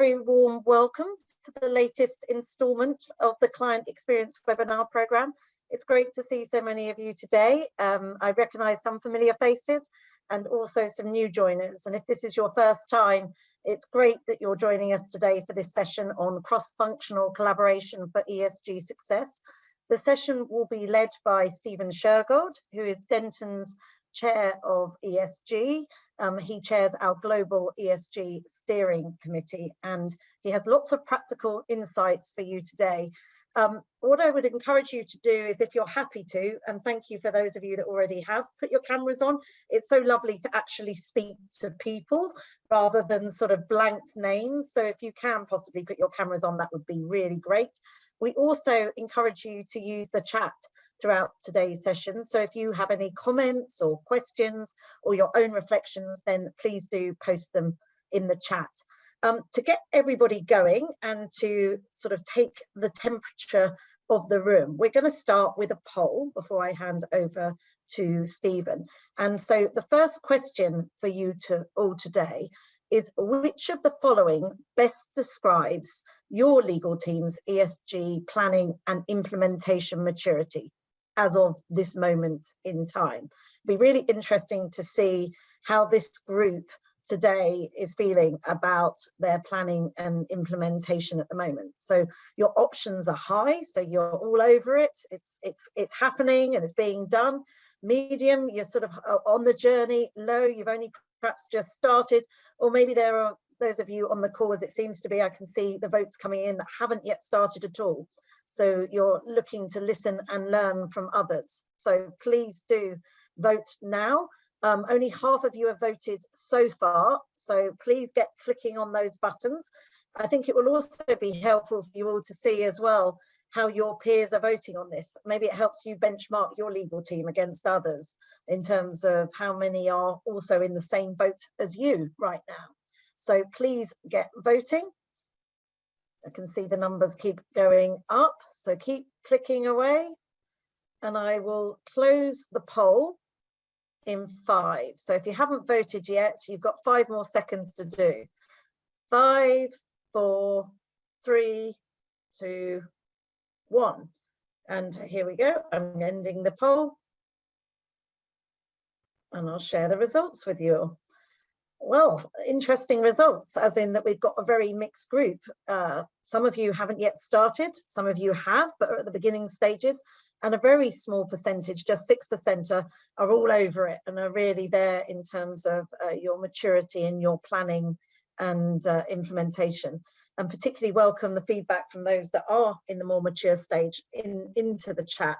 very warm welcome to the latest instalment of the Client Experience webinar programme. It's great to see so many of you today. I recognise some familiar faces and also some new joiners. And if this is your first time, it's great that you're joining us today for this session on cross-functional collaboration for ESG success. The session will be led by Stephen Shergold, who is Denton's Chair of ESG. He chairs our Global ESG Steering Committee, and he has lots of practical insights for you today. What I would encourage you to do is, if you're happy to, and thank you for those of you that already have, put your cameras on. It's so lovely to actually speak to people rather than sort of blank names. So if you can possibly put your cameras on, that would be really great. We also encourage you to use the chat throughout today's session. So if you have any comments or questions or your own reflections, then please do post them in the chat. To get everybody going and to sort of take the temperature of the room, we're going to start with a poll before I hand over to Stephen. And so the first question for you all today is, which of the following best describes your legal team's ESG planning and implementation maturity as of this moment in time? It'd be really interesting to see how this group today is feeling about their planning and implementation at the moment. So your options are high, so you're all over it. It's happening and it's being done. Medium, you're sort of on the journey. Low, you've only perhaps just started, or maybe there are those of you on the call, as it seems to be, I can see the votes coming in, that haven't yet started at all. So you're looking to listen and learn from others. So please do vote now. Only half of you have voted so far, so please get clicking on those buttons. I think it will also be helpful for you all to see as well how your peers are voting on this. Maybe it helps you benchmark your legal team against others in terms of how many are also in the same boat as you right now. So please get voting. I can see the numbers keep going up, so keep clicking away, and I will close the poll in 5. So if you haven't voted yet, you've got 5 more seconds to do. 5, 4, 3, 2, 1. And here we go. I'm ending the poll. And I'll share the results with you. Well, interesting results, as in that we've got a very mixed group. Some of you haven't yet started, some of you have, but are at the beginning stages, and a very small percentage, just 6%, are all over it and are really there in terms of your maturity and your planning and implementation. And particularly welcome the feedback from those that are in the more mature stage into the chat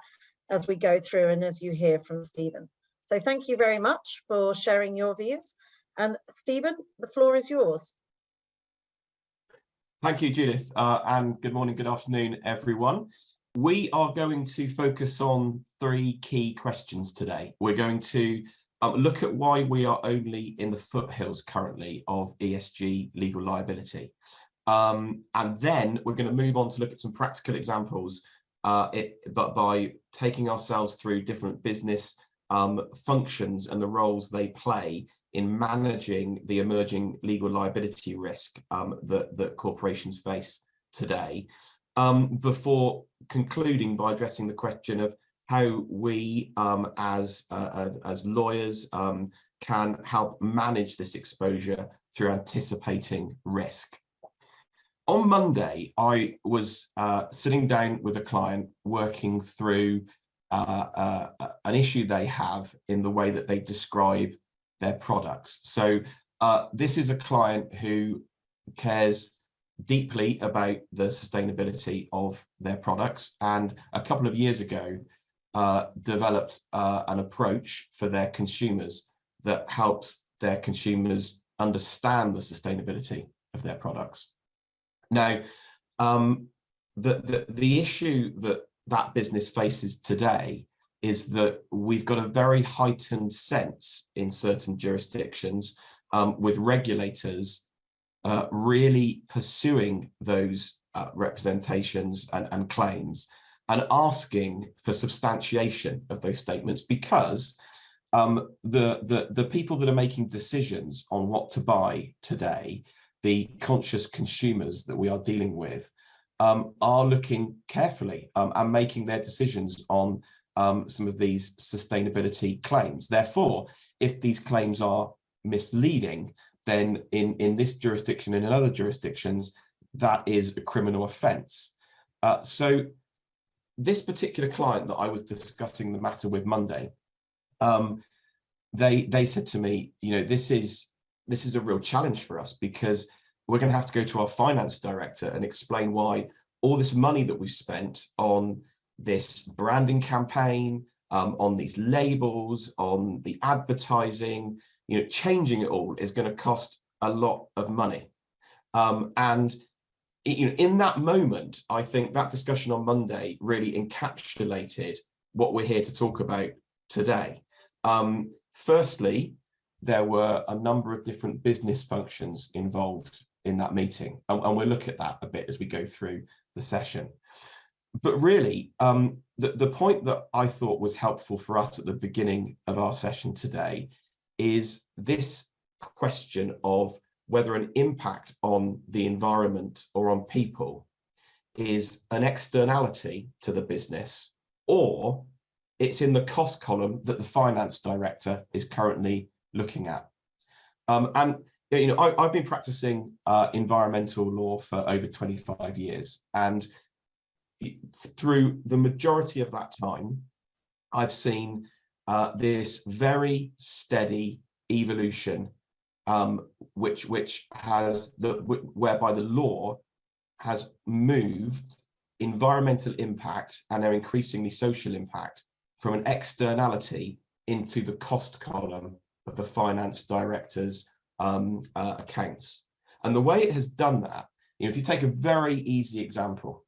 as we go through and as you hear from Stephen. So thank you very much for sharing your views. And Stephen, the floor is yours. Thank you, Judith, and good morning, good afternoon, everyone. We are going to focus on 3 key questions today. We're going to look at why we are only in the foothills currently of ESG legal liability. And then we're going to move on to look at some practical examples, but by taking ourselves through different business functions and the roles they play in managing the emerging legal liability risk that corporations face today, before concluding by addressing the question of how we as lawyers can help manage this exposure through anticipating risk. On Monday, I was sitting down with a client working through an issue they have in the way that they describe their products. So this is a client who cares deeply about the sustainability of their products, and a couple of years ago developed an approach for their consumers that helps their consumers understand the sustainability of their products. Now, the issue that business faces today is that we've got a very heightened sense in certain jurisdictions with regulators really pursuing those representations and claims and asking for substantiation of those statements, because the people that are making decisions on what to buy today the conscious consumers that we are dealing with are looking carefully and making their decisions on some of these sustainability claims. Therefore, if these claims are misleading, then in this jurisdiction and in other jurisdictions, that is a criminal offence. So this particular client that I was discussing the matter with Monday, they said to me, this is a real challenge for us, because we're going to have to go to our finance director and explain why all this money that we've spent on this branding campaign, on these labels, on the advertising, changing it all is going to cost a lot of money. And in that moment, I think that discussion on Monday really encapsulated what we're here to talk about today. Firstly, there were a number of different business functions involved in that meeting, and we'll look at that a bit as we go through the session. But really, the point that I thought was helpful for us at the beginning of our session today is this question of whether an impact on the environment or on people is an externality to the business, or it's in the cost column that the finance director is currently looking at. And I've been practicing environmental law for over 25 years, and through the majority of that time, I've seen this very steady evolution, which has whereby the law has moved environmental impact and now increasingly social impact from an externality into the cost column of the finance director's accounts. And the way it has done that, if you take a very easy example,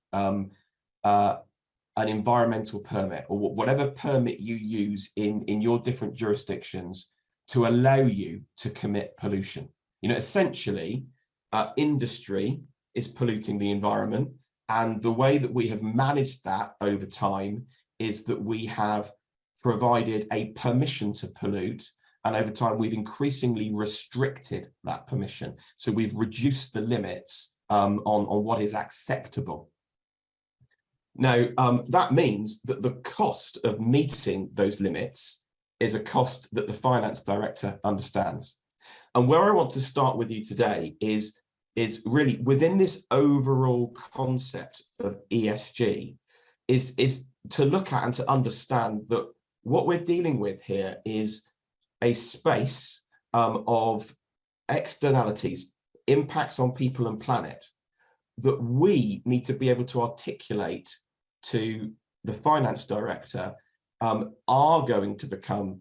an environmental permit, or whatever permit you use in your different jurisdictions to allow you to commit pollution. Essentially, industry is polluting the environment, and the way that we have managed that over time is that we have provided a permission to pollute, and over time we've increasingly restricted that permission. So we've reduced the limits on what is acceptable. Now, that means that the cost of meeting those limits is a cost that the finance director understands. And where I want to start with you today is really within this overall concept of ESG is to look at and to understand that what we're dealing with here is a space of externalities, impacts on people and planet, that we need to be able to articulate to the finance director are going to become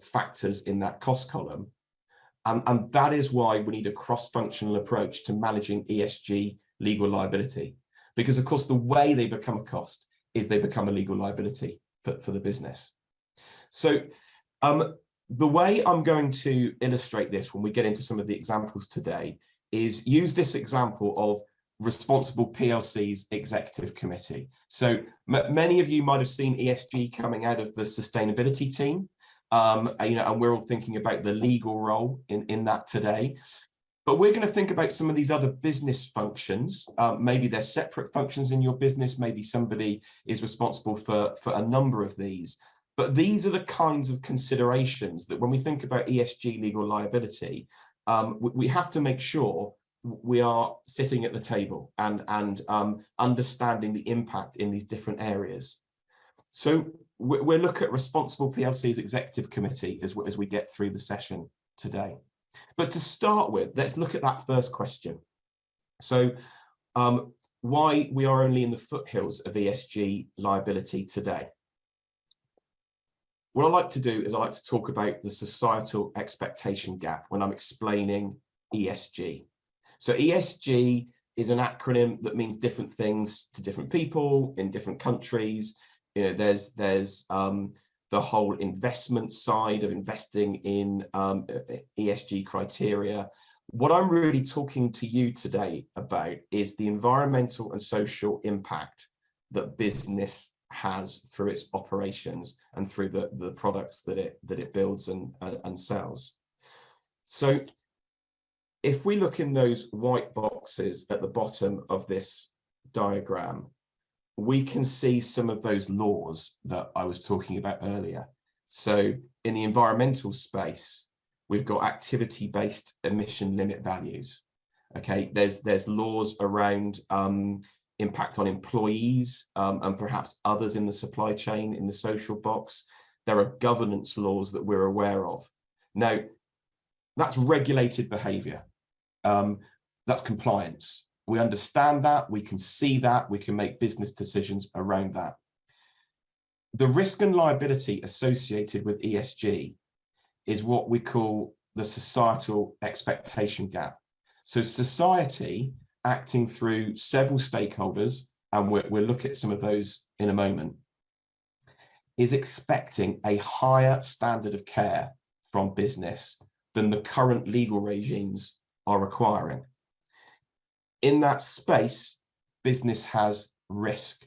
factors in that cost column. And that is why we need a cross-functional approach to managing ESG legal liability. Because of course, the way they become a cost is they become a legal liability for the business. So the way I'm going to illustrate this when we get into some of the examples today is use this example of Responsible PLC's executive committee. So many of you might have seen ESG coming out of the sustainability team, and we're all thinking about the legal role in that today. But we're going to think about some of these other business functions. Maybe they're separate functions in your business. Maybe somebody is responsible for a number of these. But these are the kinds of considerations that when we think about ESG legal liability, we have to make sure we are sitting at the table and understanding the impact in these different areas. So we'll look at Responsible PLC's executive committee as we get through the session today. But to start with, let's look at that first question. So why we are only in the foothills of ESG liability today. What I like to do is I like to talk about the societal expectation gap when I'm explaining ESG. So ESG is an acronym that means different things to different people in different countries. There's the whole investment side of investing in ESG criteria. What I'm really talking to you today about is the environmental and social impact that business has through its operations and through the products that it builds and sells. So if we look in those white boxes at the bottom of this diagram, we can see some of those laws that I was talking about earlier. So in the environmental space, we've got activity-based emission limit values. Okay, there's laws around impact on employees and perhaps others in the supply chain in the social box. There are governance laws that we're aware of. Now, that's regulated behavior. That's compliance. We understand that, we can see that, we can make business decisions around that. The risk and liability associated with ESG is what we call the societal expectation gap. So society, acting through several stakeholders, and we'll look at some of those in a moment, is expecting a higher standard of care from business than the current legal regimes are requiring. In that space, business has risk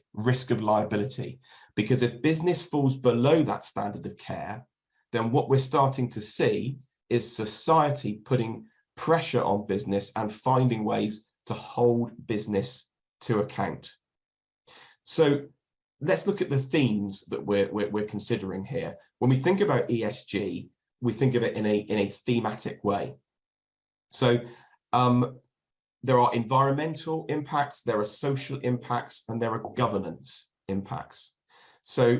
of liability, because if business falls below that standard of care, then what we're starting to see is society putting pressure on business and finding ways to hold business to account. So let's look at the themes that we're considering here. When we think about ESG, we think of it in a thematic way. So there are environmental impacts, there are social impacts, and there are governance impacts. So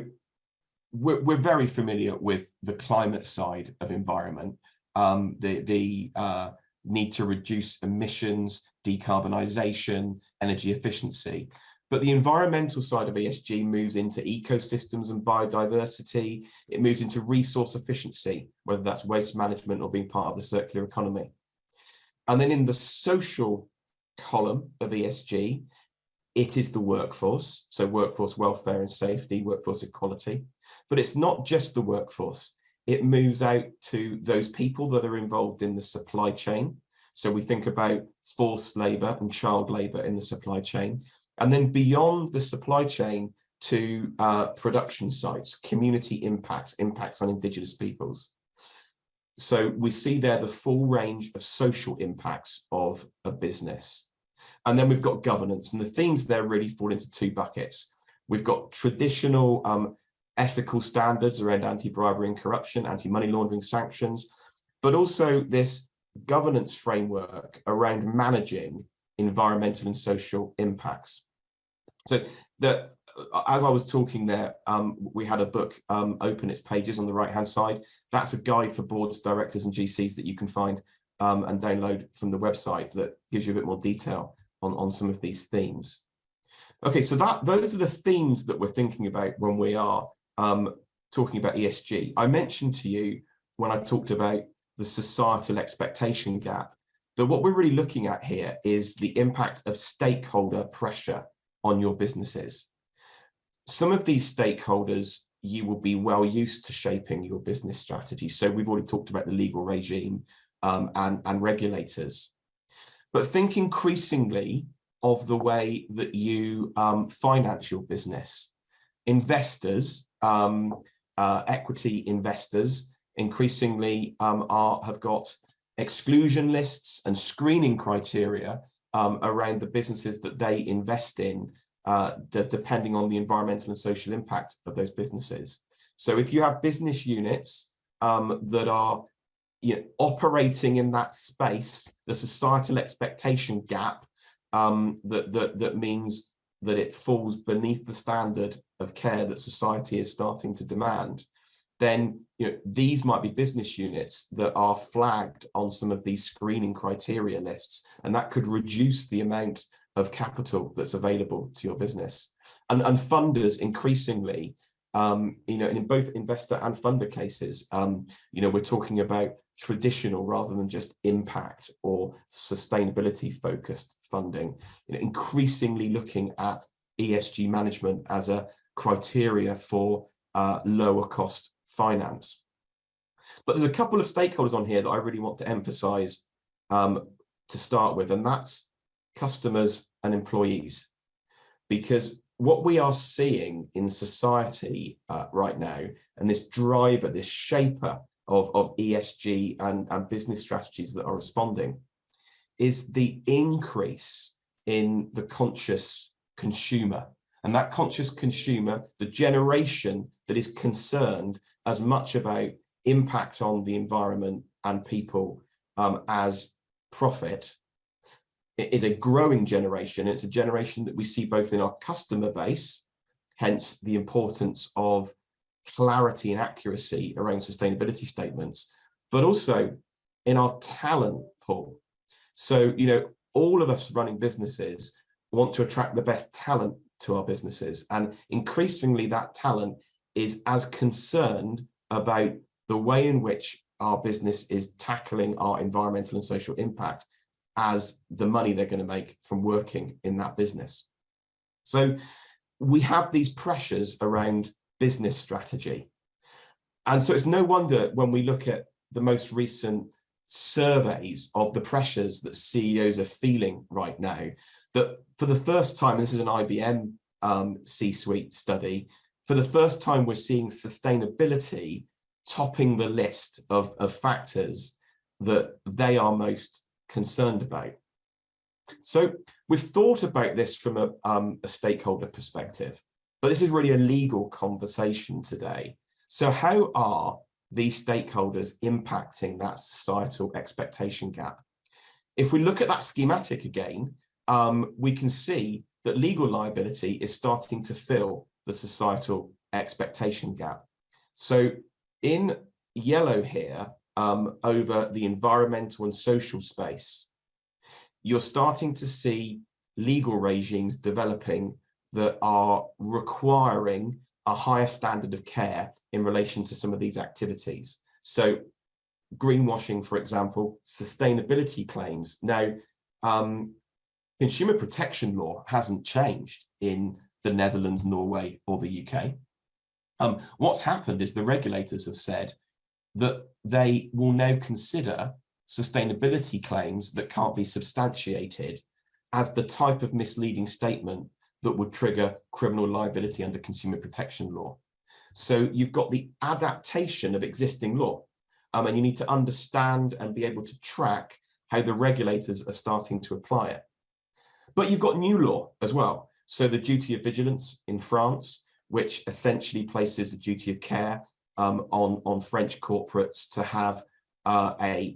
we're very familiar with the climate side of environment, the need to reduce emissions, decarbonisation, energy efficiency. But the environmental side of ESG moves into ecosystems and biodiversity. It moves into resource efficiency, whether that's waste management or being part of the circular economy. And then in the social column of ESG, it is the workforce. So workforce welfare and safety, workforce equality. But it's not just the workforce. It moves out to those people that are involved in the supply chain. So we think about forced labour and child labour in the supply chain. And then beyond the supply chain to production sites, community impacts on Indigenous peoples. So we see there the full range of social impacts of a business. And then we've got governance, and the themes there really fall into two buckets. We've got traditional ethical standards around anti-bribery and corruption, anti-money laundering sanctions, but also this governance framework around managing environmental and social impacts. So as I was talking there, we had a book open its pages on the right-hand side. That's a guide for boards, directors, and GCs that you can find and download from the website that gives you a bit more detail on some of these themes. Okay, so those are the themes that we're thinking about when we are talking about ESG. I mentioned to you when I talked about the societal expectation gap that what we're really looking at here is the impact of stakeholder pressure on your businesses. Some of these stakeholders you will be well used to shaping your business strategy. So we've already talked about the legal regime and regulators. But think increasingly of the way that you finance your business. Investors, equity investors, increasingly have got exclusion lists and screening criteria around the businesses that they invest in, depending on the environmental and social impact of those businesses. So if you have business units that are operating in that space, the societal expectation gap, that means that it falls beneath the standard of care that society is starting to demand, then these might be business units that are flagged on some of these screening criteria lists, and that could reduce the amount of capital that's available to your business. And funders increasingly, in both investor and funder cases, we're talking about traditional rather than just impact or sustainability focused funding, increasingly looking at ESG management as a criteria for lower cost finance. But there's a couple of stakeholders on here that I really want to emphasize to start with, and that's customers and employees, because what we are seeing in society right now, and this driver, this shaper of ESG and business strategies that are responding, is the increase in the conscious consumer. And that conscious consumer, the generation that is concerned as much about impact on the environment and people as profit, it is a growing generation. It's a generation that we see both in our customer base, hence the importance of clarity and accuracy around sustainability statements, but also in our talent pool. So, you know, all of us running businesses want to attract the best talent to our businesses. And increasingly that talent is as concerned about the way in which our business is tackling our environmental and social impact as the money they're going to make from working in that business. So we have these pressures around business strategy. And so it's no wonder when we look at the most recent surveys of the pressures that CEOs are feeling right now, that for the first time, this is an IBM C-suite study, for the first time we're seeing sustainability topping the list of factors that they are most concerned about. So we've thought about this from a stakeholder perspective, but this is really a legal conversation today. So how are these stakeholders impacting that societal expectation gap? If we look at that schematic again, we can see that legal liability is starting to fill the societal expectation gap. So in yellow here, over the environmental and social space, you're starting to see legal regimes developing that are requiring a higher standard of care in relation to some of these activities. So greenwashing, for example, sustainability claims. Now, consumer protection law hasn't changed in the Netherlands, Norway, or the UK. What's happened is the regulators have said that they will now consider sustainability claims that can't be substantiated as the type of misleading statement that would trigger criminal liability under consumer protection law. So you've got the adaptation of existing law, and you need to understand and be able to track how the regulators are starting to apply it. But you've got new law as well. So the duty of vigilance in France, which essentially places the duty of care on French corporates to have a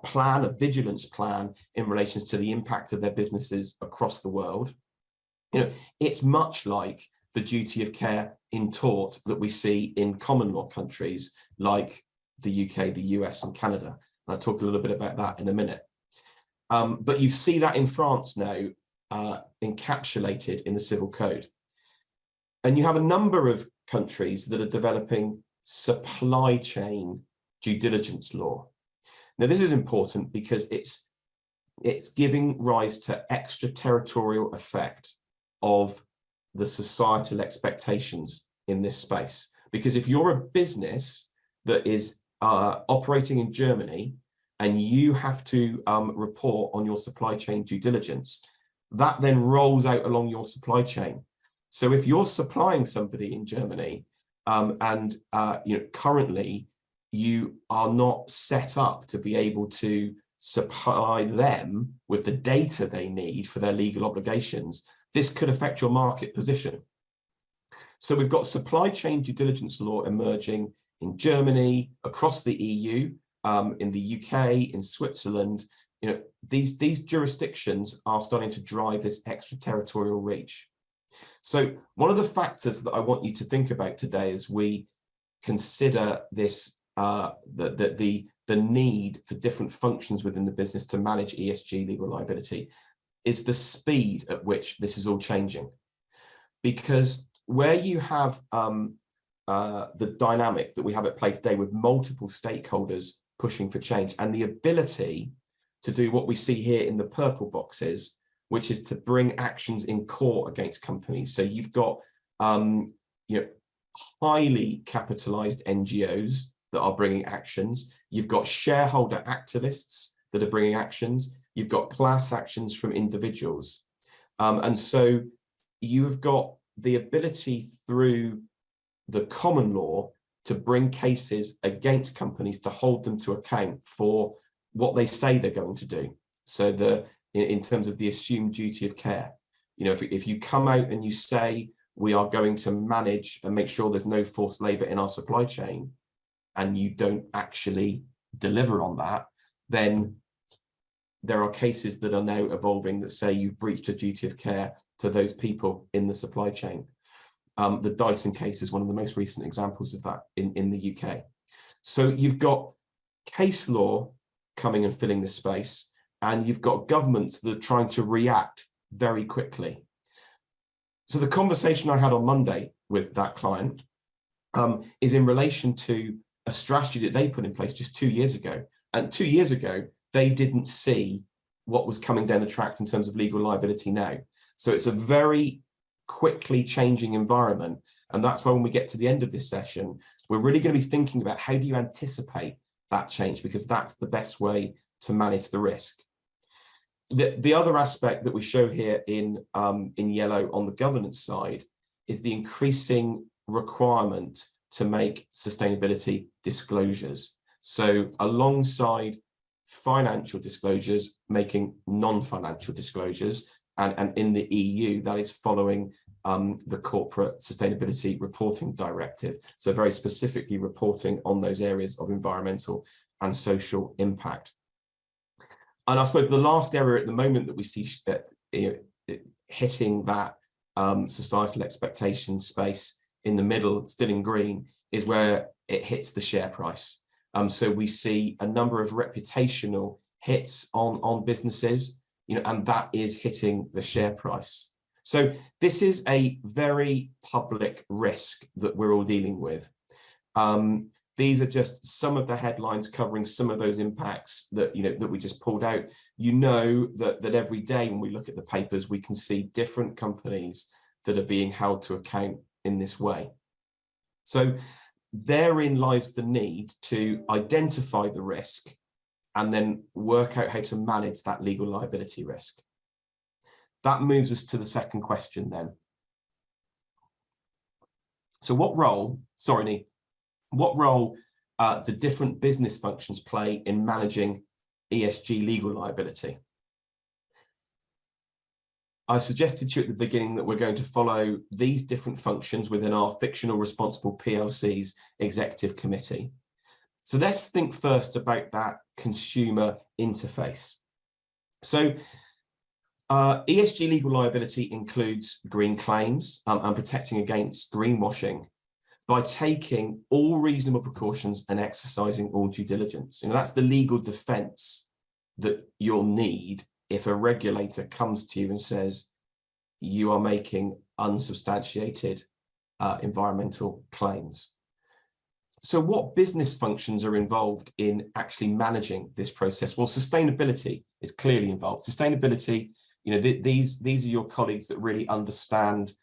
plan, a vigilance plan in relation to the impact of their businesses across the world. You know, it's much like the duty of care in tort that we see in common law countries like the UK, the US, and Canada. And I'll talk a little bit about that in a minute. But you see that in France now encapsulated in the Civil Code. And you have a number of countries that are developing supply chain due diligence law. Now, this is important because it's giving rise to extraterritorial effect of the societal expectations in this space. Because if you're a business that is operating in Germany and you have to report on your supply chain due diligence, that then rolls out along your supply chain. So if you're supplying somebody in Germany and you know, currently you are not set up to be able to supply them with the data they need for their legal obligations, this could affect your market position. So we've got supply chain due diligence law emerging in Germany, across the EU, in the UK, in Switzerland. You know, these jurisdictions are starting to drive this extraterritorial reach. So one of the factors that I want you to think about today as we consider this, the need for different functions within the business to manage ESG legal liability, is the speed at which this is all changing. Because where you have the dynamic that we have at play today with multiple stakeholders pushing for change and the ability to do what we see here in the purple boxes, which is to bring actions in court against companies. So you've got you know, highly capitalized NGOs that are bringing actions. You've got shareholder activists that are bringing actions. You've got class actions from individuals. And so you've got the ability through the common law to bring cases against companies to hold them to account for what they say they're going to do. So in terms of the assumed duty of care, if you come out and you say we are going to manage and make sure there's no forced labor in our supply chain, and you don't actually deliver on that, then there are cases that are now evolving that say you've breached a duty of care to those people in the supply chain. The Dyson case is one of the most recent examples of that in the UK. So you've got case law coming and filling this space, and you've got governments that are trying to react very quickly. So the conversation I had on Monday with that client is in relation to a strategy that they put in place just 2 years ago. And 2 years ago, they didn't see what was coming down the tracks in terms of legal liability now. So it's a very quickly changing environment. And that's why when we get to the end of this session, we're really going to be thinking about how do you anticipate that change, because that's the best way to manage the risk. The other aspect that we show here in yellow on the governance side is the increasing requirement to make sustainability disclosures. So alongside financial disclosures, making non-financial disclosures, and in the EU, that is following the Corporate Sustainability Reporting Directive. So very specifically reporting on those areas of environmental and social impact. And I suppose the last area at the moment that we see hitting that societal expectation space in the middle, still in green, is where it hits the share price. So we see a number of reputational hits on businesses, and that is hitting the share price. So this is a very public risk that we're all dealing with. These are just some of the headlines covering some of those impacts that that we just pulled out. That every day when we look at the papers, we can see different companies that are being held to account in this way. So therein lies the need to identify the risk and then work out how to manage that legal liability risk. That moves us to the second question then. So what role do different business functions play in managing ESG legal liability? I suggested to you at the beginning that we're going to follow these different functions within our fictional responsible PLC's executive committee. So let's think first about that consumer interface. So ESG legal liability includes green claims and protecting against greenwashing by taking all reasonable precautions and exercising all due diligence. That's the legal defense that you'll need if a regulator comes to you and says you are making unsubstantiated environmental claims. So what business functions are involved in actually managing this process? Well, sustainability is clearly involved. Sustainability, these are your colleagues that really understand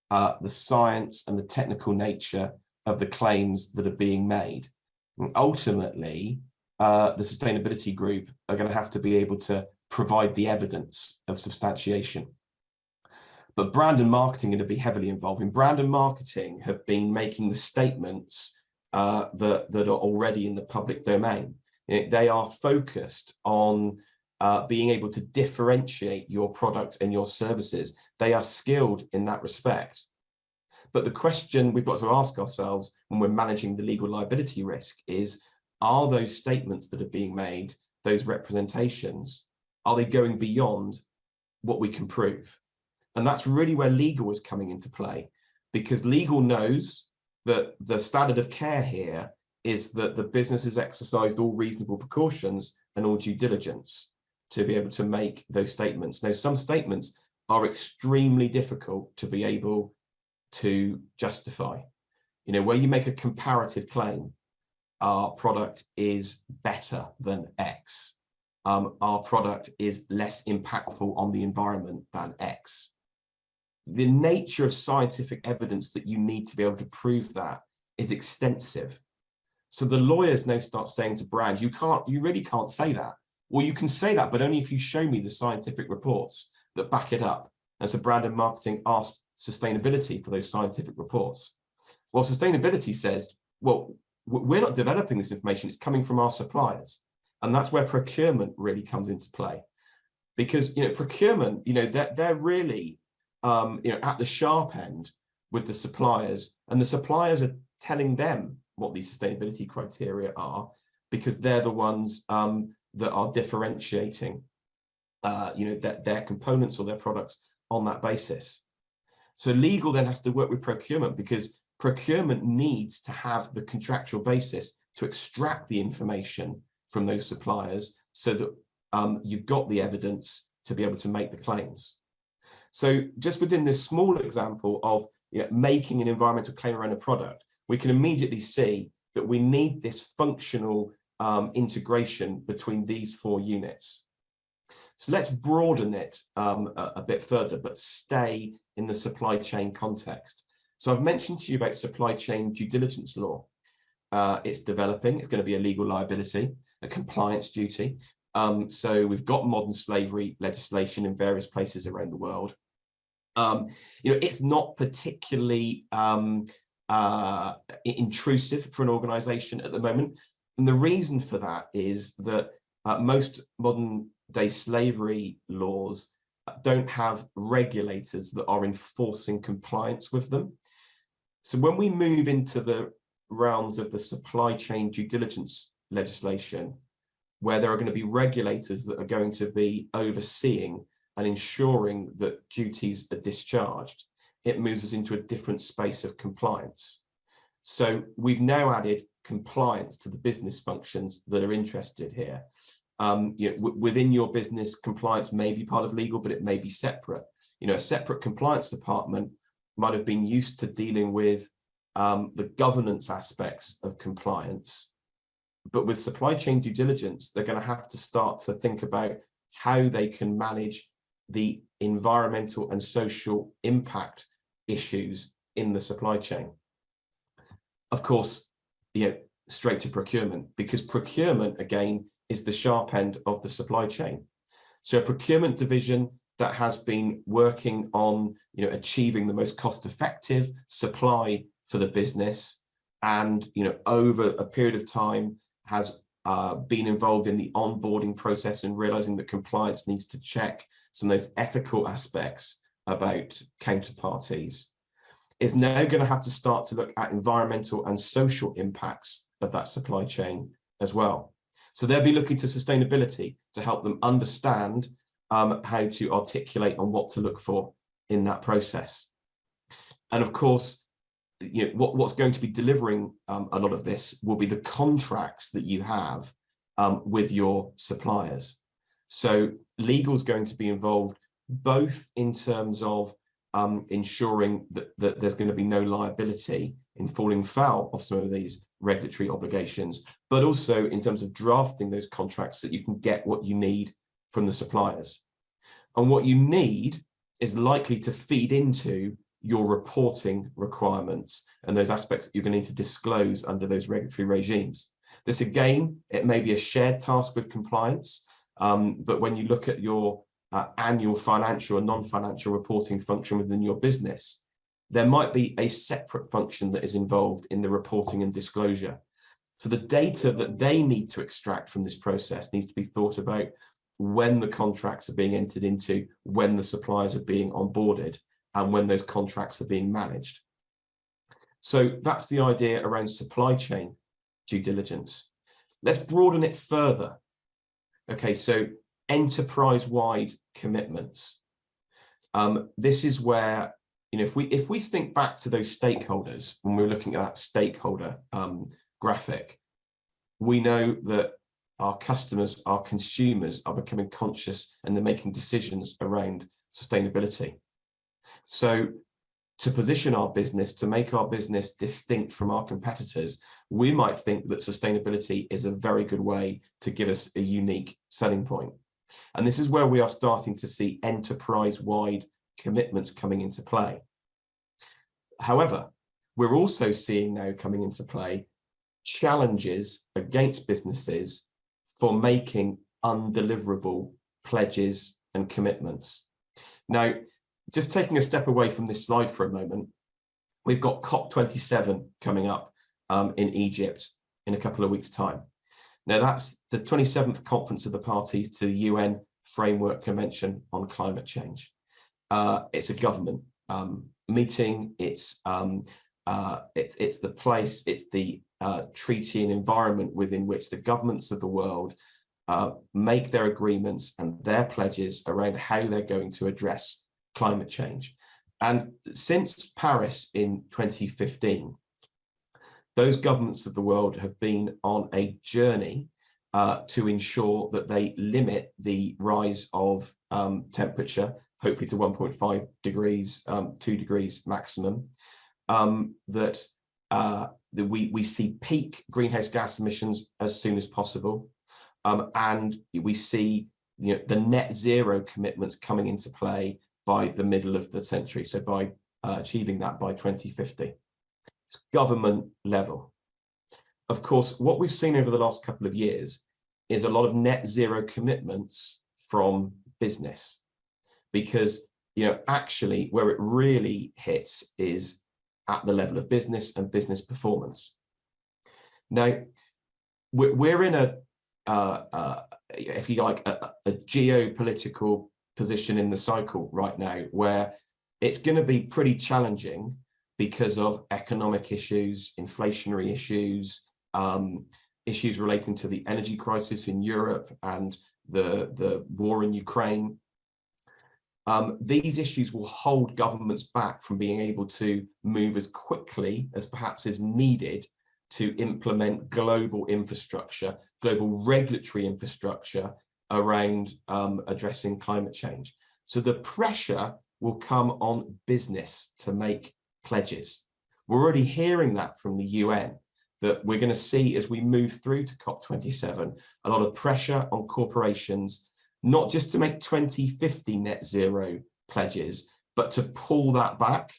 the science and the technical nature of the claims that are being made. And ultimately, the sustainability group are going to have to be able to provide the evidence of substantiation. But brand and marketing are going to be heavily involved. In brand and marketing have been making the statements that are already in the public domain. They are focused on being able to differentiate your product and your services. They are skilled in that respect. But the question we've got to ask ourselves when we're managing the legal liability risk is, are those statements that are being made, those representations, are they going beyond what we can prove? And that's really where legal is coming into play, because legal knows that the standard of care here is that the business has exercised all reasonable precautions and all due diligence to be able to make those statements. Now, some statements are extremely difficult to be able to justify. Where you make a comparative claim, our product is better than X. Our product is less impactful on the environment than X. The nature of scientific evidence that you need to be able to prove that is extensive. So the lawyers now start saying to brands, you really can't say that. Well, you can say that, but only if you show me the scientific reports that back it up. And so brand and marketing asked sustainability for those scientific reports. Well, sustainability says, well, we're not developing this information, it's coming from our suppliers. And that's where procurement really comes into play. because, procurement, they're really, at the sharp end with the suppliers, and the suppliers are telling them what these sustainability criteria are, because they're the ones that are differentiating, their components or their products on that basis. So legal then has to work with procurement, because procurement needs to have the contractual basis to extract the information from those suppliers, so that you've got the evidence to be able to make the claims. So just within this small example of making an environmental claim around a product, we can immediately see that we need this functional integration between these 4 units. So let's broaden it a bit further, but stay in the supply chain context. So I've mentioned to you about supply chain due diligence law. It's developing. It's going to be a legal liability, a compliance duty. So we've got modern slavery legislation in various places around the world. It's not particularly intrusive for an organization at the moment. And the reason for that is that most modern day slavery laws don't have regulators that are enforcing compliance with them. So when we move into the realms of the supply chain due diligence legislation, where there are going to be regulators that are going to be overseeing and ensuring that duties are discharged, it moves us into a different space of compliance. So we've now added compliance to the business functions that are interested here. Within your business, compliance may be part of legal, but it may be separate. A separate compliance department might have been used to dealing with the governance aspects of compliance. But with supply chain due diligence, they're going to have to start to think about how they can manage the environmental and social impact issues in the supply chain. Of course, straight to procurement, because procurement, again, is the sharp end of the supply chain. So a procurement division that has been working on achieving the most cost-effective supply for the business, and over a period of time has been involved in the onboarding process and realizing that compliance needs to check some of those ethical aspects about counterparties, is now going to have to start to look at environmental and social impacts of that supply chain as well. So they'll be looking to sustainability to help them understand how to articulate on what to look for in that process. And of course, what's going to be delivering a lot of this will be the contracts that you have with your suppliers. So legal is going to be involved both in terms of ensuring that there's going to be no liability in falling foul of some of these regulatory obligations, but also in terms of drafting those contracts so that you can get what you need from the suppliers. And what you need is likely to feed into your reporting requirements and those aspects that you're going to need to disclose under those regulatory regimes. This, again, it may be a shared task with compliance, but when you look at your annual financial and non-financial reporting function within your business, there might be a separate function that is involved in the reporting and disclosure. So the data that they need to extract from this process needs to be thought about when the contracts are being entered into, when the suppliers are being onboarded, and when those contracts are being managed. So that's the idea around supply chain due diligence. Let's broaden it further. Okay, so enterprise-wide commitments. This is where, if we think back to those stakeholders, when we're looking at that stakeholder graphic, we know that our customers, our consumers are becoming conscious and they're making decisions around sustainability. So to position our business, to make our business distinct from our competitors, we might think that sustainability is a very good way to give us a unique selling point. And this is where we are starting to see enterprise-wide commitments coming into play. However, we're also seeing now coming into play challenges against businesses for making undeliverable pledges and commitments. Now, just taking a step away from this slide for a moment, we've got COP27 coming up in Egypt in a couple of weeks' time. Now, that's the 27th conference of the parties to the UN Framework Convention on Climate Change. It's a government meeting. It's the place, it's the treaty and environment within which the governments of the world make their agreements and their pledges around how they're going to address climate change. And since Paris in 2015, those governments of the world have been on a journey to ensure that they limit the rise of temperature, hopefully to 1.5 degrees, 2 degrees maximum, that we see peak greenhouse gas emissions as soon as possible. And we see the net zero commitments coming into play by the middle of the century. So by achieving that by 2050. It's government level. Of course, what we've seen over the last couple of years is a lot of net zero commitments from business, because actually where it really hits is at the level of business and business performance. Now, we're in if you like, a geopolitical position in the cycle right now where it's going to be pretty challenging because of economic issues, inflationary issues, issues relating to the energy crisis in Europe and the war in Ukraine. These issues will hold governments back from being able to move as quickly as perhaps is needed to implement global infrastructure, global regulatory infrastructure around addressing climate change. So the pressure will come on business to make pledges. We're already hearing that from the UN, that we're going to see as we move through to COP27, a lot of pressure on corporations, not just to make 2050 net zero pledges, but to pull that back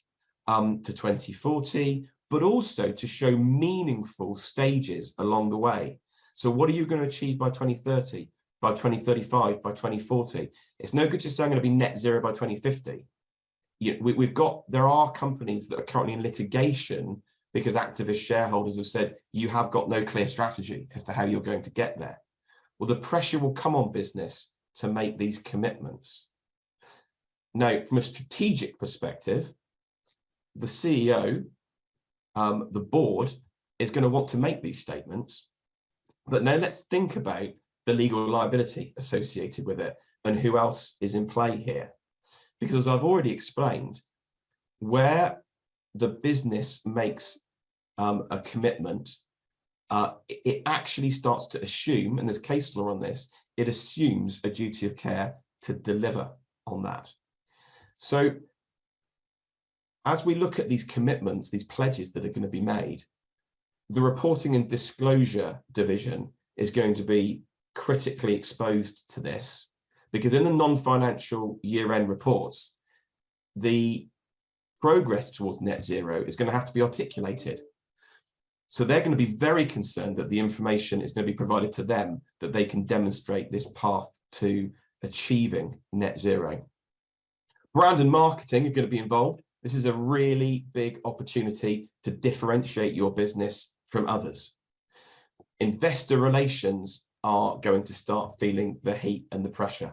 to 2040, but also to show meaningful stages along the way. So what are you going to achieve by 2030, by 2035, by 2040? It's no good just saying I'm going to be net zero by 2050. There are companies that are currently in litigation because activist shareholders have said, you have got no clear strategy as to how you're going to get there. Well, the pressure will come on business to make these commitments. Now, from a strategic perspective, the CEO, the board is going to want to make these statements. But now let's think about the legal liability associated with it and who else is in play here. Because as I've already explained, where the business makes a commitment, it actually starts to assume, and there's case law on this, it assumes a duty of care to deliver on that. So as we look at these commitments, these pledges that are going to be made, the reporting and disclosure division is going to be critically exposed to this, because in the non-financial year-end reports, the progress towards net zero is going to have to be articulated. So they're going to be very concerned that the information is going to be provided to them, that they can demonstrate this path to achieving net zero. Brand and marketing are going to be involved. This is a really big opportunity to differentiate your business from others. Investor relations are going to start feeling the heat and the pressure,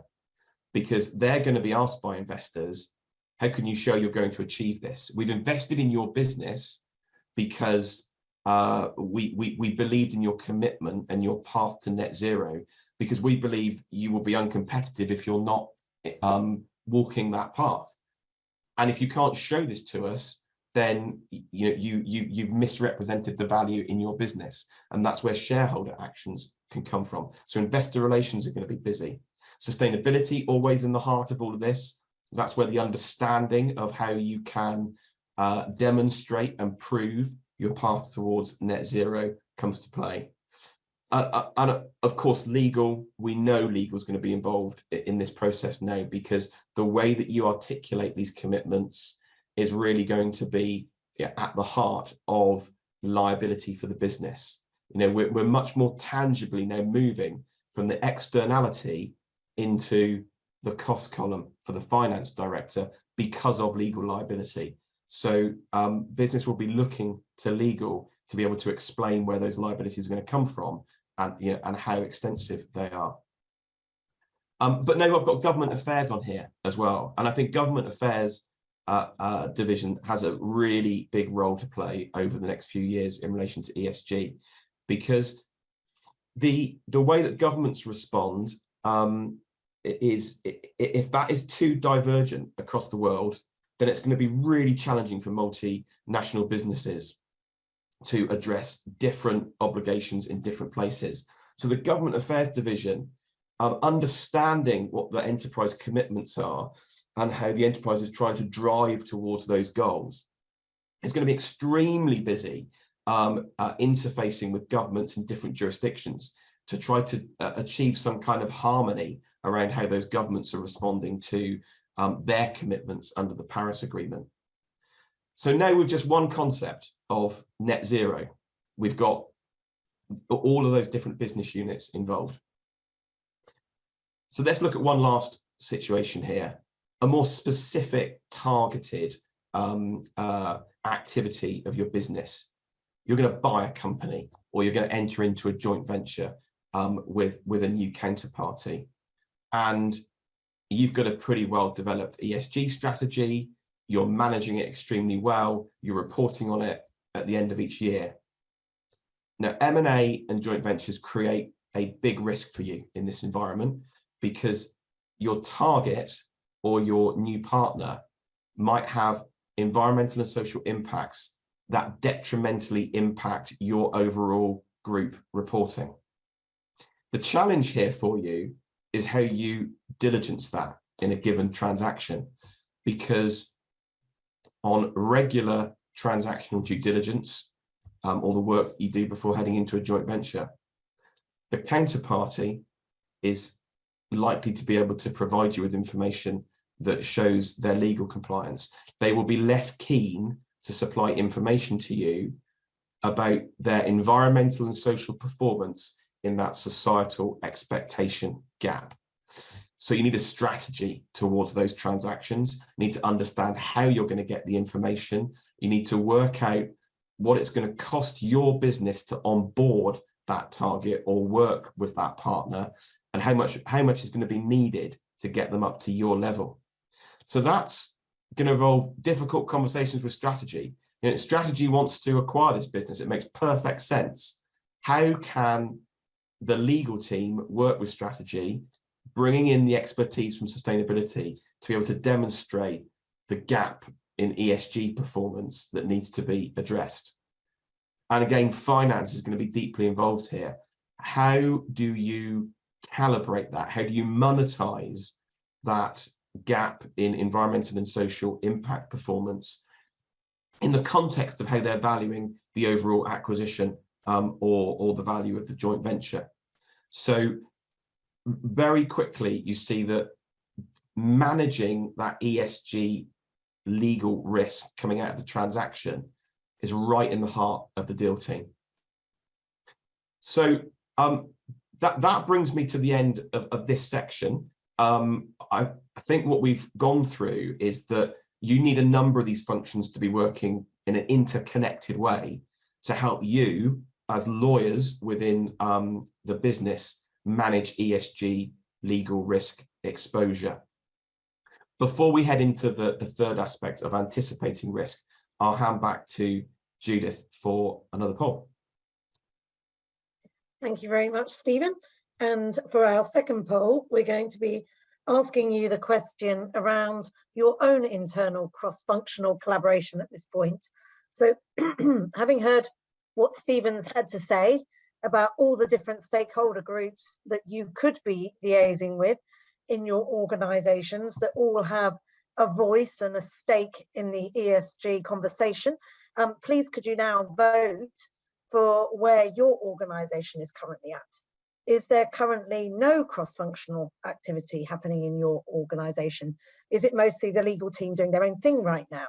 because they're going to be asked by investors, how can you show you're going to achieve this? We've invested in your business because we believed in your commitment and your path to net zero, because we believe you will be uncompetitive if you're not walking that path. And if you can't show this to us, then you've misrepresented the value in your business. And that's where shareholder actions can come from. So investor relations are going to be busy. Sustainability, always in the heart of all of this. That's where the understanding of how you can demonstrate and prove your path towards net zero comes to play. And of course, legal, we know legal is going to be involved in this process now, because the way that you articulate these commitments is really going to be at the heart of liability for the business. We're much more tangibly now moving from the externality into the cost column for the finance director because of legal liability. So business will be looking to legal to be able to explain where those liabilities are going to come from and how extensive they are. But no, I've got government affairs on here as well. And I think government affairs division has a really big role to play over the next few years in relation to ESG, because the way that governments respond is, if that is too divergent across the world, then it's going to be really challenging for multinational businesses to address different obligations in different places. So the government affairs division, understanding what the enterprise commitments are and how the enterprise is trying to drive towards those goals, is going to be extremely busy interfacing with governments in different jurisdictions to try to achieve some kind of harmony around how those governments are responding to their commitments under the Paris Agreement. So now with just one concept of net zero, we've got all of those different business units involved. So let's look at one last situation here, a more specific, targeted activity of your business. You're going to buy a company, or you're going to enter into a joint venture with a new counterparty, and you've got a pretty well developed ESG strategy. You're managing it extremely well. You're reporting on it at the end of each year. Now, M&A and joint ventures create a big risk for you in this environment, because your target or your new partner might have environmental and social impacts that detrimentally impact your overall group reporting. The challenge here for you is how you diligence that in a given transaction, because on regular transactional due diligence, or the work you do before heading into a joint venture, the counterparty is likely to be able to provide you with information that shows their legal compliance. They will be less keen to supply information to you about their environmental and social performance in that societal expectation gap. So you need a strategy towards those transactions. You need to understand how you're going to get the information. You need to work out what it's going to cost your business to onboard that target or work with that partner, and how much is going to be needed to get them up to your level. So that's going to involve difficult conversations with strategy. You know, strategy wants to acquire this business. It makes perfect sense. How can the legal team work with strategy, bringing in the expertise from sustainability to be able to demonstrate the gap in ESG performance that needs to be addressed? And again, finance is going to be deeply involved here. How do you calibrate that? How do you monetize that gap in environmental and social impact performance in the context of how they're valuing the overall acquisition or the value of the joint venture? So very quickly, you see that managing that ESG legal risk coming out of the transaction is right in the heart of the deal team. So that brings me to the end of this section. I think what we've gone through is that you need a number of these functions to be working in an interconnected way to help you as lawyers within the business manage ESG legal risk exposure. Before we head into the third aspect of anticipating risk, I'll hand back to Judith for another poll. Thank you very much, Stephen. And for our second poll, we're going to be asking you the question around your own internal cross-functional collaboration at this point. So having heard what Stephen's had to say about all the different stakeholder groups that you could be liaising with in your organizations that all have a voice and a stake in the ESG conversation, please could you now vote for where your organization is currently at? Is there currently no cross-functional activity happening in your organization? Is it mostly the legal team doing their own thing right now?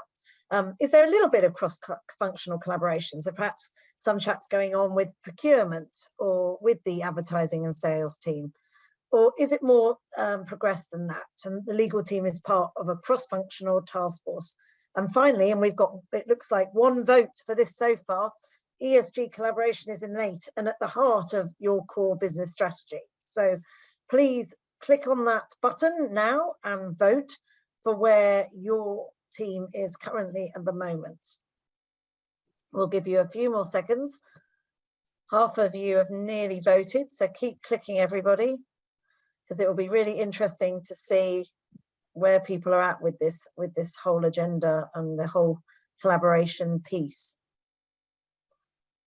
Is there a little bit of cross-functional collaboration? So perhaps some chats going on with procurement or with the advertising and sales team? Or is it more progressed than that? And the legal team is part of a cross-functional task force. And finally, and we've got, it looks like one vote for this so far, ESG collaboration is innate and at the heart of your core business strategy. So please click on that button now and vote for where your team is currently at the moment. We'll give you a few more seconds. Half of you have nearly voted, so keep clicking, everybody, because it will be really interesting to see where people are at with this whole agenda and the whole collaboration piece.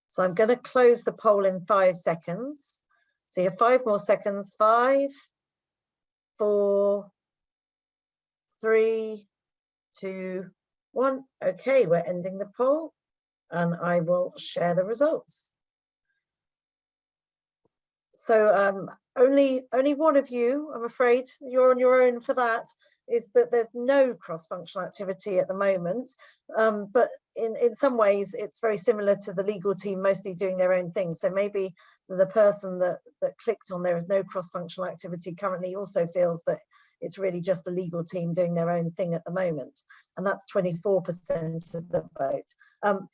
So I'm going to close the poll in 5 seconds. So you have 5 more seconds. 5, 4, 3, 2, 1. Okay, we're ending the poll, and I will share the results. So only one of you, I'm afraid, you're on your own for that, is that there's no cross-functional activity at the moment. But in some ways, it's very similar to the legal team mostly doing their own thing. So maybe the person that clicked on there is no cross-functional activity currently also feels that it's really just the legal team doing their own thing at the moment. And that's 24% of the vote.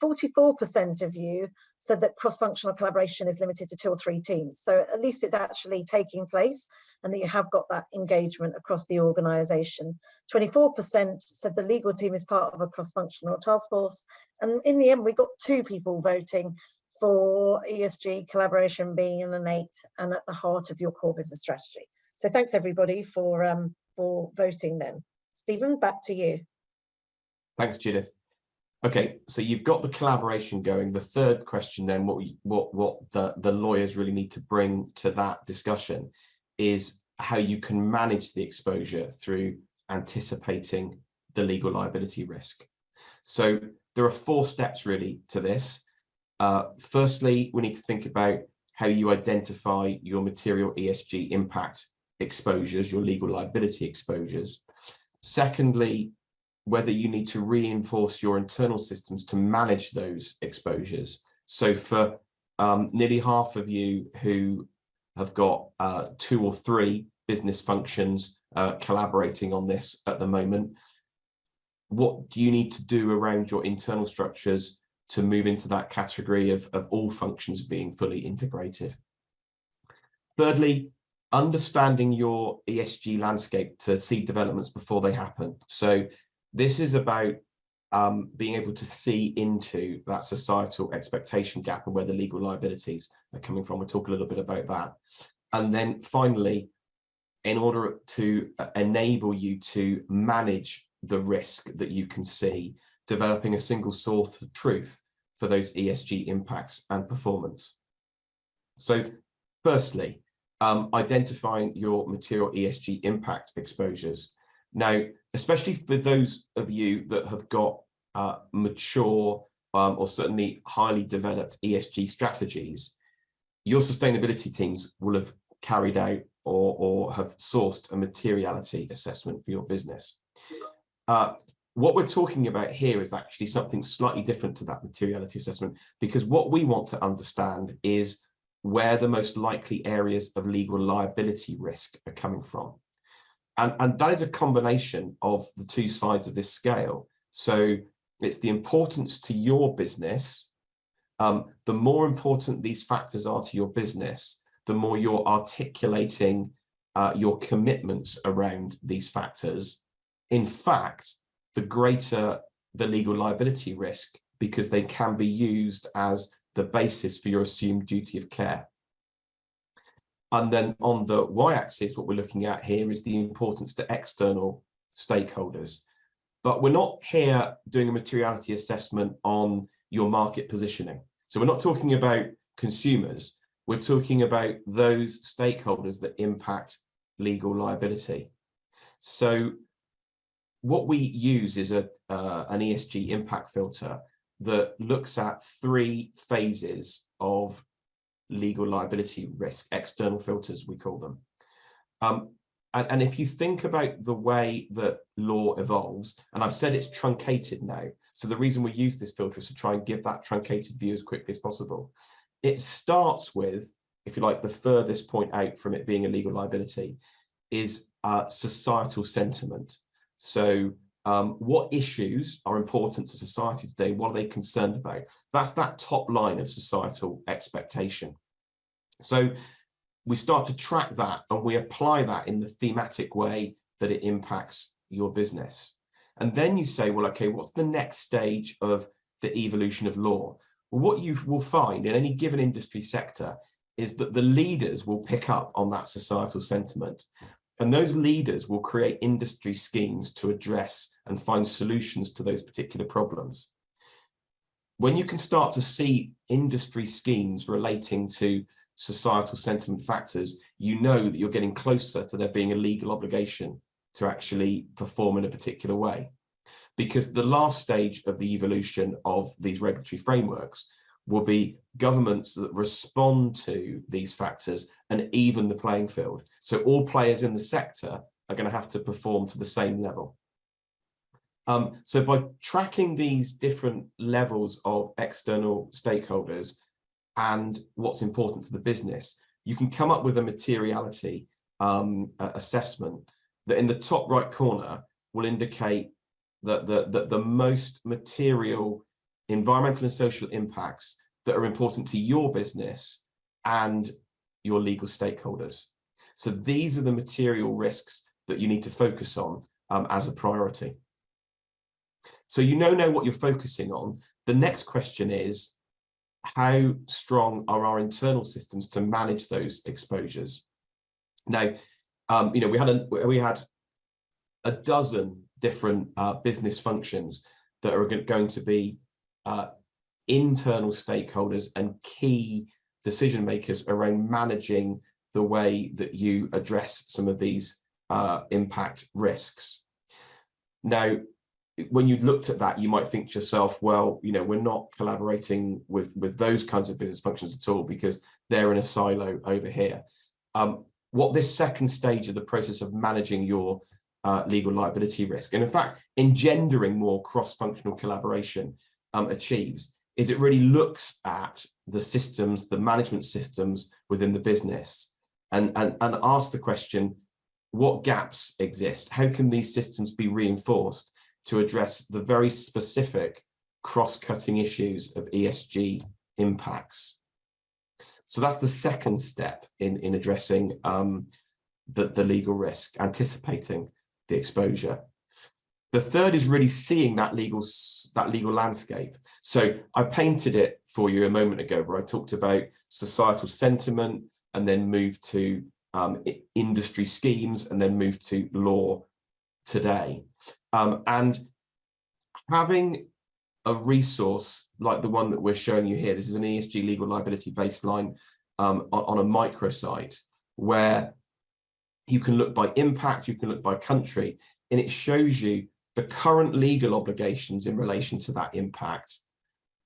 44% of you said that cross-functional collaboration is limited to 2 or 3 teams. So at least it's actually taking place and that you have got that engagement across the organisation. 24% said the legal team is part of a cross-functional task force. And in the end, we got 2 people voting for ESG collaboration being an innate and at the heart of your core business strategy. So thanks everybody for voting then. Stephen, back to you. Thanks, Judith. Okay, so you've got the collaboration going. The third question then, what the lawyers really need to bring to that discussion is how you can manage the exposure through anticipating the legal liability risk. So there are 4 steps really to this. Firstly, we need to think about how you identify your material ESG impact exposures, your legal liability exposures. Secondly, whether you need to reinforce your internal systems to manage those exposures. So for nearly half of you who have got 2 or 3 business functions collaborating on this at the moment, what do you need to do around your internal structures to move into that category of all functions being fully integrated? Thirdly, understanding your ESG landscape to see developments before they happen. So this is about being able to see into that societal expectation gap and where the legal liabilities are coming from. We'll talk a little bit about that. And then finally, in order to enable you to manage the risk that you can see, developing a single source of truth for those ESG impacts and performance. So firstly, identifying your material ESG impact exposures. Now, especially for those of you that have got mature or certainly highly developed ESG strategies, your sustainability teams will have carried out or have sourced a materiality assessment for your business. What we're talking about here is actually something slightly different to that materiality assessment, because what we want to understand is where the most likely areas of legal liability risk are coming from. And that is a combination of the 2 sides of this scale. So it's the importance to your business. The more important these factors are to your business, the more you're articulating your commitments around these factors. In fact, the greater the legal liability risk, because they can be used as the basis for your assumed duty of care. And then on the y-axis, what we're looking at here is the importance to external stakeholders. But we're not here doing a materiality assessment on your market positioning. So we're not talking about consumers. We're talking about those stakeholders that impact legal liability. So what we use is an ESG impact filter that looks at 3 phases of legal liability risk, external filters, we call them. And if you think about the way that law evolves, and I've said it's truncated now, so the reason we use this filter is to try and give that truncated view as quickly as possible. It starts with, if you like, the furthest point out from it being a legal liability is societal sentiment. So what issues are important to society today? What are they concerned about? That's that top line of societal expectation. So we start to track that and we apply that in the thematic way that it impacts your business. And then you say, well, okay, what's the next stage of the evolution of law? Well, what you will find in any given industry sector is that the leaders will pick up on that societal sentiment. And those leaders will create industry schemes to address and find solutions to those particular problems. When you can start to see industry schemes relating to societal sentiment factors, you know that you're getting closer to there being a legal obligation to actually perform in a particular way. Because the last stage of the evolution of these regulatory frameworks will be governments that respond to these factors and even the playing field. So all players in the sector are going to have to perform to the same level. So by tracking these different levels of external stakeholders and what's important to the business, you can come up with a materiality assessment that in the top right corner will indicate that the most material environmental and social impacts that are important to your business and your legal stakeholders. So these are the material risks that you need to focus on as a priority. So you know what you're focusing on. The next question is, how strong are our internal systems to manage those exposures? Now, we had a dozen different business functions that are going to be internal stakeholders and key decision makers around managing the way that you address some of these impact risks. Now, when you looked at that, you might think to yourself, well, we're not collaborating with those kinds of business functions at all because they're in a silo over here. What this second stage of the process of managing your legal liability risk, and in fact, engendering more cross-functional collaboration achieves, is it really looks at the systems, the management systems within the business and asks the question, what gaps exist? How can these systems be reinforced to address the very specific cross-cutting issues of ESG impacts? So that's the second step in addressing the legal risk, anticipating the exposure. The third is really seeing that legal landscape. So I painted it for you a moment ago where I talked about societal sentiment and then moved to industry schemes and then moved to law today. And having a resource like the one that we're showing you here, this is an ESG legal liability baseline on a microsite where you can look by impact, you can look by country, and it shows you the current legal obligations in relation to that impact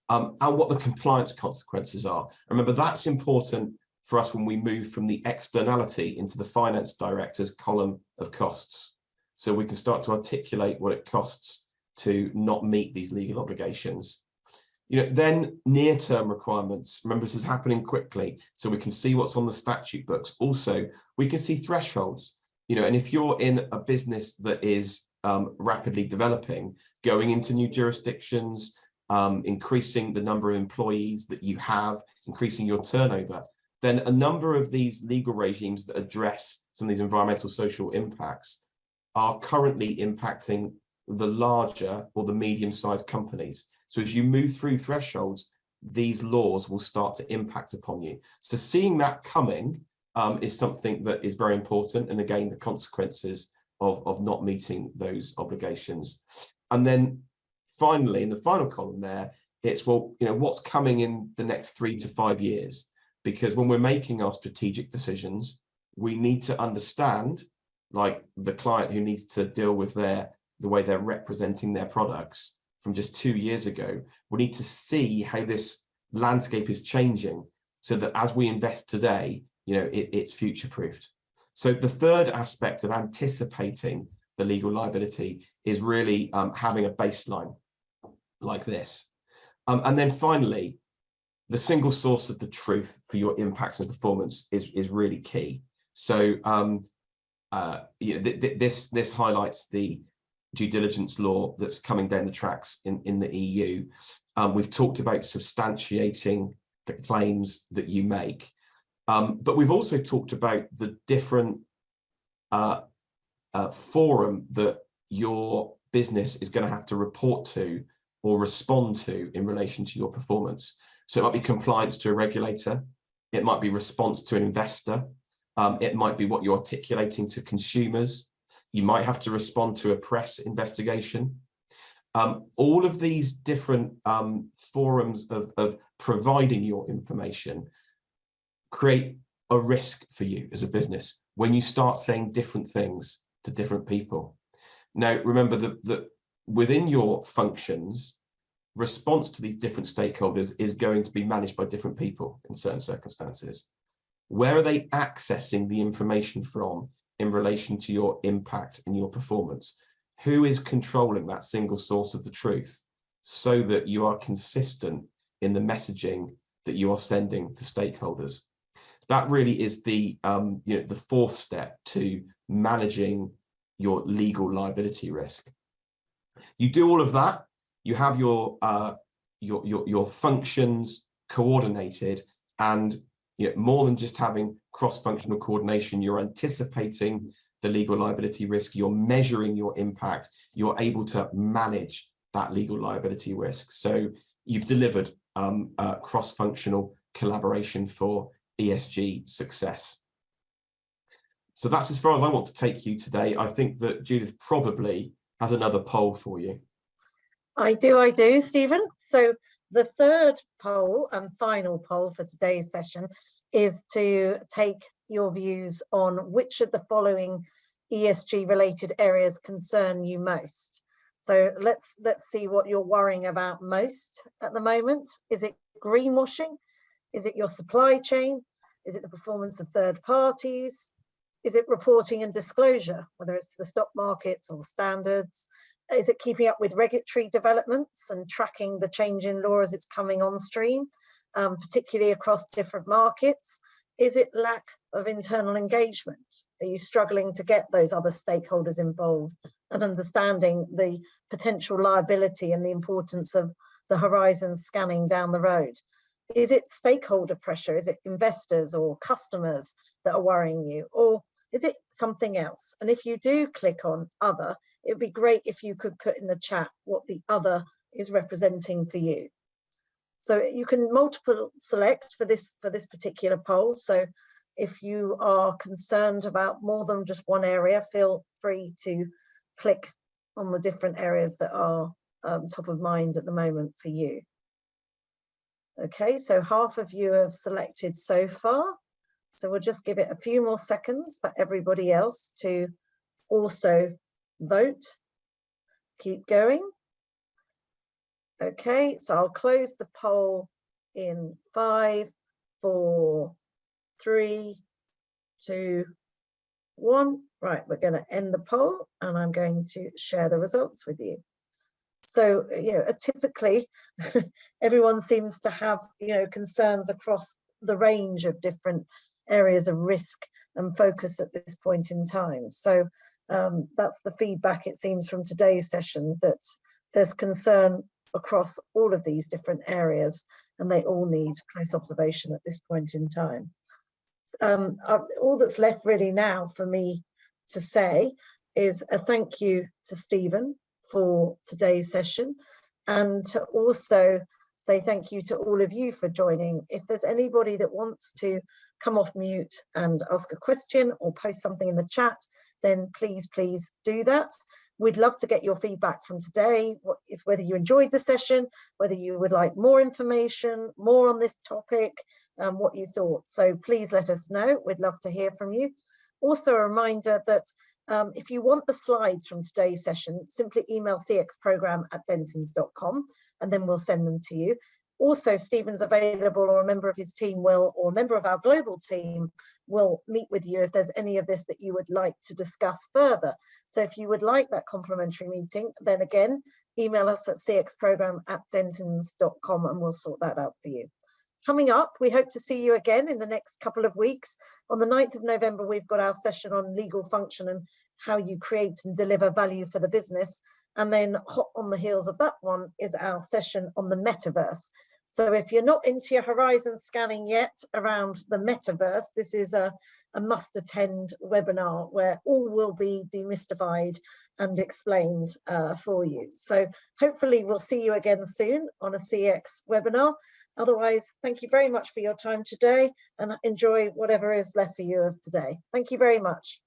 and what the compliance consequences are. Remember, that's important for us when we move from the externality into the finance director's column of costs. So we can start to articulate what it costs to not meet these legal obligations. Then near-term requirements. Remember, this is happening quickly, so we can see what's on the statute books. Also, we can see thresholds. And if you're in a business that is rapidly developing, going into new jurisdictions, increasing the number of employees that you have, increasing your turnover, then a number of these legal regimes that address some of these environmental social impacts are currently impacting the larger or the medium-sized companies. So as you move through thresholds, these laws will start to impact upon you. So seeing that coming is something that is very important. And again, the consequences of not meeting those obligations. And then finally, in the final column there, it's, well, what's coming in the next 3 to 5 years? Because when we're making our strategic decisions, we need to understand, like the client who needs to deal with the way they're representing their products from just 2 years ago, we need to see how this landscape is changing so that as we invest today, it's future-proofed. So the third aspect of anticipating the legal liability is really having a baseline like this. And then finally, the single source of the truth for your impacts and performance is really key. So this highlights the due diligence law that's coming down the tracks in the EU. We've talked about substantiating the claims that you make. But we've also talked about the different forum that your business is going to have to report to or respond to in relation to your performance. So it might be compliance to a regulator, it might be response to an investor, it might be what you're articulating to consumers, you might have to respond to a press investigation. All of these different forums of providing your information create a risk for you as a business when you start saying different things to different people. Now, remember that within your functions, response to these different stakeholders is going to be managed by different people in certain circumstances. Where are they accessing the information from in relation to your impact and your performance? Who is controlling that single source of the truth so that you are consistent in the messaging that you are sending to stakeholders? That really is the the fourth step to managing your legal liability risk. You do all of that, you have your functions coordinated, and more than just having cross-functional coordination, you're anticipating the legal liability risk, you're measuring your impact, you're able to manage that legal liability risk. So you've delivered cross-functional collaboration for ESG success. So that's as far as I want to take you today. I think that Judith probably has another poll for you. I do, Stephen. So the third poll and final poll for today's session is to take your views on which of the following ESG related areas concern you most. So let's see what you're worrying about most at the moment. Is it greenwashing? Is it your supply chain? Is it the performance of third parties? Is it reporting and disclosure, whether it's to the stock markets or standards? Is it keeping up with regulatory developments and tracking the change in law as it's coming on stream, particularly across different markets? Is it lack of internal engagement? Are you struggling to get those other stakeholders involved and understanding the potential liability and the importance of the horizon scanning down the road? Is it stakeholder pressure? Is it investors or customers that are worrying you? Or is it something else? And if you do click on other, it would be great if you could put in the chat what the other is representing for you. So you can multiple select for this particular poll. So if you are concerned about more than just one area, feel free to click on the different areas that are top of mind at the moment for you. Okay, so half of you have selected so far. So we'll just give it a few more seconds for everybody else to also vote. Keep going. Okay, so I'll close the poll in 5, 4, 3, 2, 1. Right, we're going to end the poll and I'm going to share the results with you. So, typically everyone seems to have, concerns across the range of different areas of risk and focus at this point in time. So that's the feedback, it seems, from today's session, that there's concern across all of these different areas and they all need close observation at this point in time. All that's left really now for me to say is a thank you to Stephen for today's session, and to also say thank you to all of you for joining. If there's anybody that wants to come off mute and ask a question or post something in the chat, then please do that. We'd love to get your feedback from today, whether you enjoyed the session, whether you would like more information, more on this topic, what you thought. So please let us know. We'd love to hear from you. Also a reminder that if you want the slides from today's session, simply email cxprogram@dentons.com and then we'll send them to you. Also, Stephen's available, or a member of his team will, or a member of our global team will meet with you if there's any of this that you would like to discuss further. So if you would like that complimentary meeting, then again, email us at cxprogram@dentons.com and we'll sort that out for you. Coming up, we hope to see you again in the next couple of weeks. On the 9th of November, we've got our session on legal function and how you create and deliver value for the business. And then hot on the heels of that one is our session on the metaverse. So if you're not into your horizon scanning yet around the metaverse, this is a must attend webinar where all will be demystified and explained for you. So hopefully we'll see you again soon on a CX webinar. Otherwise, thank you very much for your time today, and enjoy whatever is left for you of today. Thank you very much.